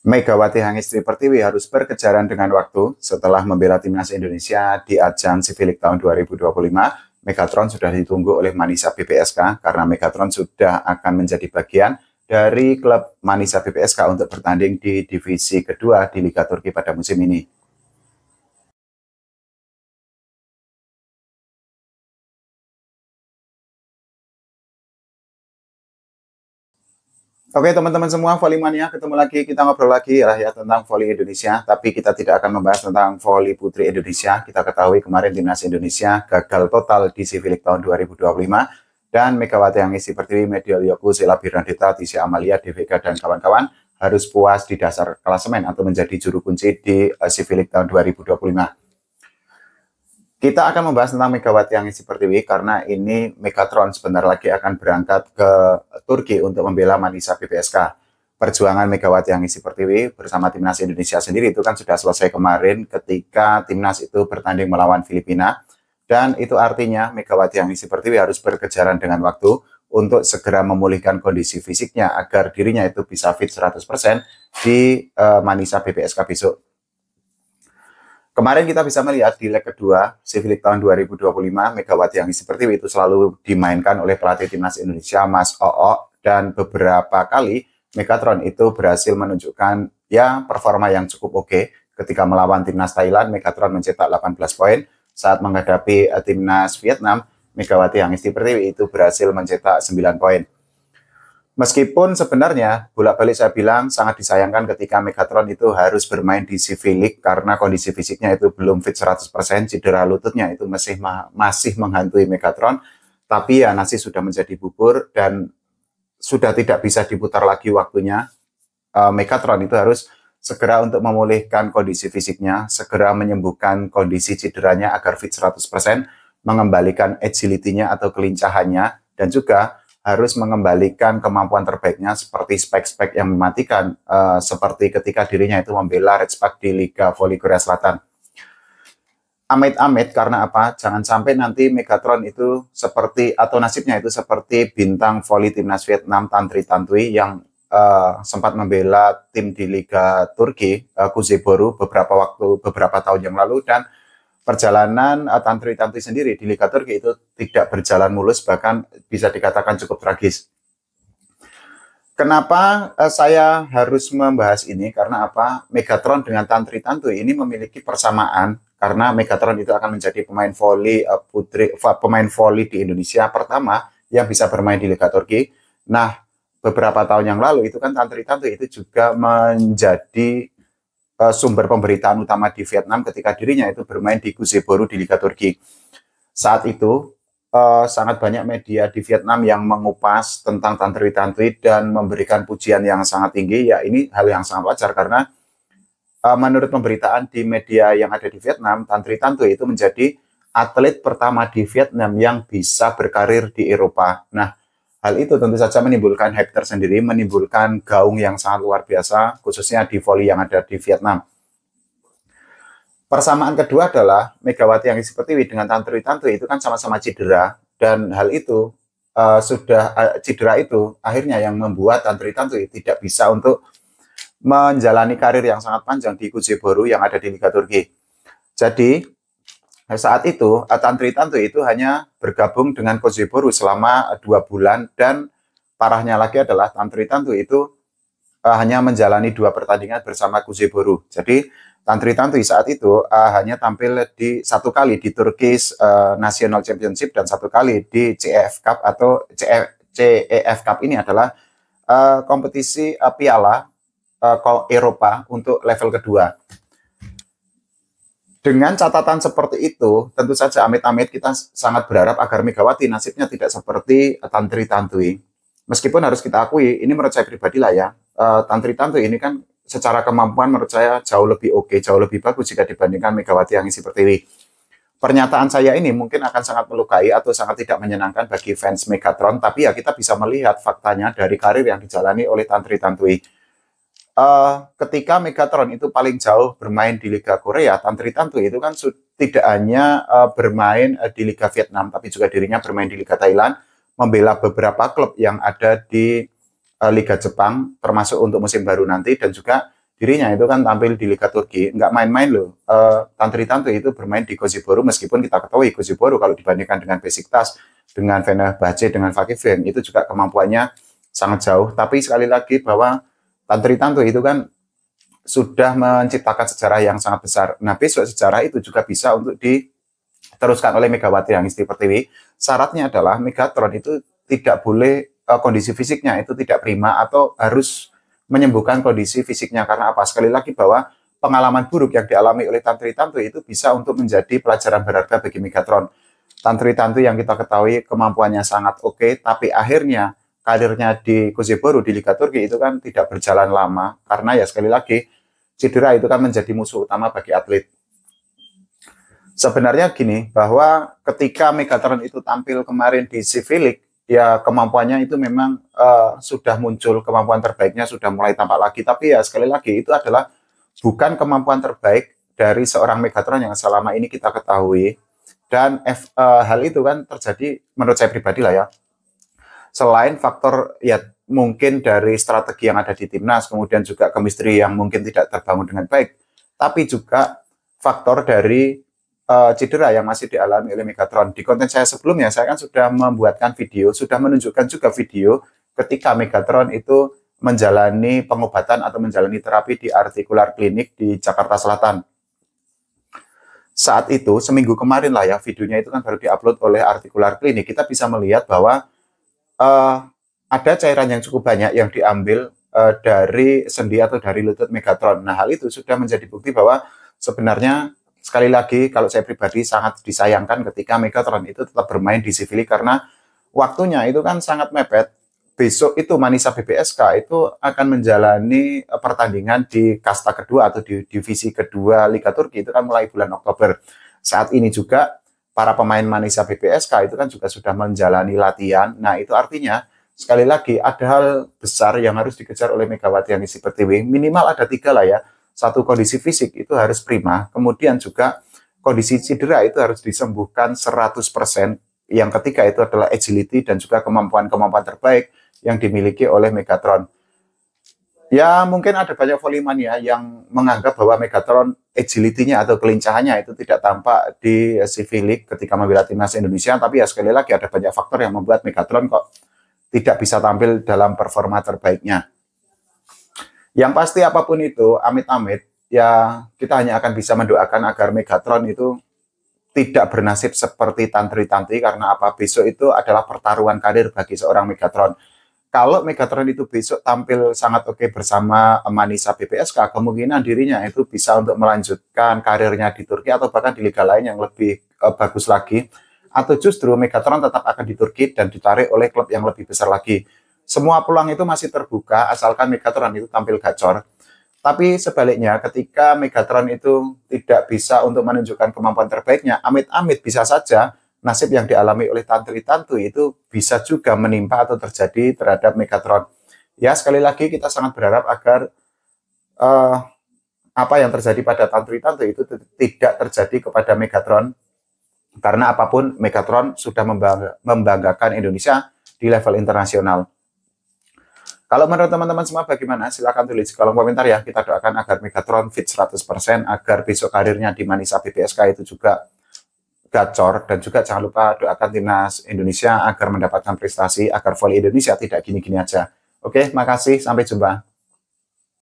Megawati Hangestri Pertiwi harus berkejaran dengan waktu setelah membela timnas Indonesia di ajang Civilik tahun 2025. Megatron sudah ditunggu oleh Manisa BPSK karena Megatron sudah akan menjadi bagian dari klub Manisa BPSK untuk bertanding di divisi kedua di Liga Turki pada musim ini. Oke teman-teman semua, Voli Mania, ketemu lagi, kita ngobrol lagi ya tentang voli Indonesia, tapi kita tidak akan membahas tentang voli putri Indonesia. Kita ketahui kemarin timnas Indonesia gagal total di Civilik tahun 2025, dan Megawati Hangestri Pertiwi, Medio Yoku, Sheila Birnadita, Tisha Amalia, Devika, dan kawan-kawan harus puas di dasar klasemen atau menjadi juru kunci di Civilik tahun 2025. Kita akan membahas tentang Megawati Hangestri Pertiwi karena ini Megatron sebentar lagi akan berangkat ke Turki untuk membela Manisa BPSK. Perjuangan Megawati Hangestri Pertiwi bersama timnas Indonesia sendiri itu kan sudah selesai kemarin ketika timnas itu bertanding melawan Filipina, dan itu artinya Megawati Hangestri Pertiwi harus berkejaran dengan waktu untuk segera memulihkan kondisi fisiknya agar dirinya itu bisa fit 100% di Manisa BPSK besok. Kemarin kita bisa melihat di leg kedua Civilik tahun 2025, Megawati Hangestri Pertiwi itu selalu dimainkan oleh pelatih timnas Indonesia Mas Oo, dan beberapa kali Megatron itu berhasil menunjukkan ya performa yang cukup oke. Ketika melawan timnas Thailand, Megatron mencetak 18 poin. Saat menghadapi timnas Vietnam, Megawati Hangestri Pertiwi itu berhasil mencetak 9 poin. Meskipun sebenarnya bolak-balik saya bilang sangat disayangkan ketika Megatron itu harus bermain di Civilik karena kondisi fisiknya itu belum fit 100%, cedera lututnya itu masih menghantui Megatron, tapi ya nasi sudah menjadi bubur dan sudah tidak bisa diputar lagi waktunya. Megatron itu harus segera untuk memulihkan kondisi fisiknya, segera menyembuhkan kondisi cederanya agar fit 100%, mengembalikan agility-nya atau kelincahannya, dan juga harus mengembalikan kemampuan terbaiknya seperti spek-spek yang mematikan, seperti ketika dirinya itu membela Red Spark di Liga Voli Korea Selatan. Amit-amit karena apa? Jangan sampai nanti Megatron itu seperti, atau nasibnya itu seperti bintang voli timnas Vietnam Tantri Tantui yang sempat membela tim di Liga Turki, Kuzeyboru, beberapa tahun yang lalu, dan perjalanan Tantri Tantri sendiri di Liga Turki itu tidak berjalan mulus, bahkan bisa dikatakan cukup tragis. Kenapa saya harus membahas ini? Karena apa? Megatron dengan Tantri Tantui ini memiliki persamaan, karena Megatron itu akan menjadi pemain voli pemain voli di Indonesia pertama yang bisa bermain di Liga Turki. Nah, beberapa tahun yang lalu itu kan Tantri Tantui itu juga menjadi sumber pemberitaan utama di Vietnam ketika dirinya itu bermain di Kuzeyboru di Liga Turki. Saat itu sangat banyak media di Vietnam yang mengupas tentang Tantri Tantui dan memberikan pujian yang sangat tinggi. Ya, ini hal yang sangat wajar karena menurut pemberitaan di media yang ada di Vietnam, Tantri Tantui itu menjadi atlet pertama di Vietnam yang bisa berkarir di Eropa. Nah, hal itu tentu saja menimbulkan hype tersendiri, menimbulkan gaung yang sangat luar biasa, khususnya di voli yang ada di Vietnam. Persamaan kedua adalah Megawati Hangestri Pertiwi dengan Tantri Tantui itu kan sama-sama cedera, dan hal itu cedera itu akhirnya yang membuat Tantri Tantui tidak bisa untuk menjalani karir yang sangat panjang di Kuzeyboru yang ada di Liga Turki. Jadi saat itu Tantri Tantui itu hanya bergabung dengan Kuzeyboru selama 2 bulan, dan parahnya lagi adalah Tantri Tantui itu hanya menjalani 2 pertandingan bersama Kuzeyboru. Jadi Tantri Tantui saat itu hanya tampil di 1 kali di Turkish National Championship dan 1 kali di CEF Cup, atau CEF Cup ini adalah kompetisi piala Eropa untuk level kedua. Dengan catatan seperti itu, tentu saja amit-amit kita sangat berharap agar Megawati nasibnya tidak seperti Tantri Tantui. Meskipun harus kita akui, ini menurut saya pribadi lah ya, Tantri Tantui ini kan secara kemampuan menurut saya jauh lebih oke, jauh lebih bagus jika dibandingkan Megawati Hangestri Pertiwi. Pernyataan saya ini mungkin akan sangat melukai atau sangat tidak menyenangkan bagi fans Megatron, tapi ya kita bisa melihat faktanya dari karir yang dijalani oleh Tantri Tantui. Ketika Megatron itu paling jauh bermain di Liga Korea, Tantri Tantui itu kan tidak hanya bermain di Liga Vietnam, tapi juga dirinya bermain di Liga Thailand, membela beberapa klub yang ada di Liga Jepang, termasuk untuk musim baru nanti, dan juga dirinya itu kan tampil di Liga Turki, nggak main-main loh. Tantri Tanto itu bermain di Kocaeli, meskipun kita ketahui Kocaeli kalau dibandingkan dengan Besiktas, dengan Fenerbahce, dengan Vakifem, itu juga kemampuannya sangat jauh. Tapi sekali lagi bahwa Tantri Tanto itu kan sudah menciptakan sejarah yang sangat besar. Nah, besok sejarah itu juga bisa untuk diteruskan oleh Megawati Hangesti Pertiwi. Syaratnya adalah Megatron itu tidak boleh kondisi fisiknya itu tidak prima atau harus menyembuhkan kondisi fisiknya. Karena apa? Sekali lagi bahwa pengalaman buruk yang dialami oleh Tantri Tanto itu bisa untuk menjadi pelajaran berharga bagi Megatron. Tantri Tanto yang kita ketahui kemampuannya sangat oke, tapi akhirnya karirnya di Kocaeli di Liga Turki itu kan tidak berjalan lama. Karena ya sekali lagi, cedera itu kan menjadi musuh utama bagi atlet. Sebenarnya gini, bahwa ketika Megatron itu tampil kemarin di Civilik, ya kemampuannya itu memang sudah muncul, kemampuan terbaiknya sudah mulai tampak lagi. Tapi ya sekali lagi itu adalah bukan kemampuan terbaik dari seorang Megatron yang selama ini kita ketahui. Dan hal itu kan terjadi menurut saya pribadi lah ya. Selain faktor ya mungkin dari strategi yang ada di timnas, kemudian juga chemistry yang mungkin tidak terbangun dengan baik, tapi juga faktor dari cedera yang masih dialami oleh Megatron. Di konten saya sebelumnya, saya kan sudah membuatkan video, sudah menunjukkan juga video ketika Megatron itu menjalani pengobatan atau menjalani terapi di Artikular Klinik di Jakarta Selatan. Saat itu, seminggu kemarin lah ya, videonya itu kan baru diupload oleh Artikular Klinik, kita bisa melihat bahwa ada cairan yang cukup banyak yang diambil dari sendi atau dari lutut Megatron. Nah, hal itu sudah menjadi bukti bahwa sebenarnya sekali lagi, kalau saya pribadi sangat disayangkan ketika Megatron itu tetap bermain di Civilik karena waktunya itu kan sangat mepet. Besok itu Manisa BBSK itu akan menjalani pertandingan di kasta kedua atau di divisi kedua Liga Turki itu kan mulai bulan Oktober. Saat ini juga para pemain Manisa BBSK itu kan juga sudah menjalani latihan. Nah, itu artinya sekali lagi ada hal besar yang harus dikejar oleh Megawati Hangesti Pertiwi. Minimal ada 3 lah ya. Satu, kondisi fisik itu harus prima, kemudian juga kondisi cedera itu harus disembuhkan 100%. Yang ketiga itu adalah agility dan juga kemampuan-kemampuan terbaik yang dimiliki oleh Megatron. Ya mungkin ada banyak volley-mania yang menganggap bahwa Megatron agility-nya atau kelincahannya itu tidak tampak di Civilik ketika membela timnas Indonesia, tapi ya sekali lagi ada banyak faktor yang membuat Megatron kok tidak bisa tampil dalam performa terbaiknya. Yang pasti apapun itu, amit-amit, ya kita hanya akan bisa mendoakan agar Megatron itu tidak bernasib seperti Tantri Tanti, karena apa? Besok itu adalah pertaruhan karir bagi seorang Megatron. Kalau Megatron itu besok tampil sangat oke bersama Manisa BBSK, kemungkinan dirinya itu bisa untuk melanjutkan karirnya di Turki atau bahkan di liga lain yang lebih bagus lagi. Atau justru Megatron tetap akan di Turki dan ditarik oleh klub yang lebih besar lagi. Semua peluang itu masih terbuka asalkan Megatron itu tampil gacor. Tapi sebaliknya ketika Megatron itu tidak bisa untuk menunjukkan kemampuan terbaiknya, amit-amit bisa saja nasib yang dialami oleh Tantri Tanto itu bisa juga menimpa atau terjadi terhadap Megatron. Ya sekali lagi kita sangat berharap agar apa yang terjadi pada Tantri Tanto itu tidak terjadi kepada Megatron. Karena apapun Megatron sudah membanggakan Indonesia di level internasional. Kalau menurut teman-teman semua bagaimana? Silahkan tulis di kolom komentar ya. Kita doakan agar Megatron fit 100%, agar besok karirnya di Manisa BBSK itu juga gacor. Dan juga jangan lupa doakan timnas Indonesia agar mendapatkan prestasi, agar volley Indonesia tidak gini-gini aja. Oke, makasih. Sampai jumpa.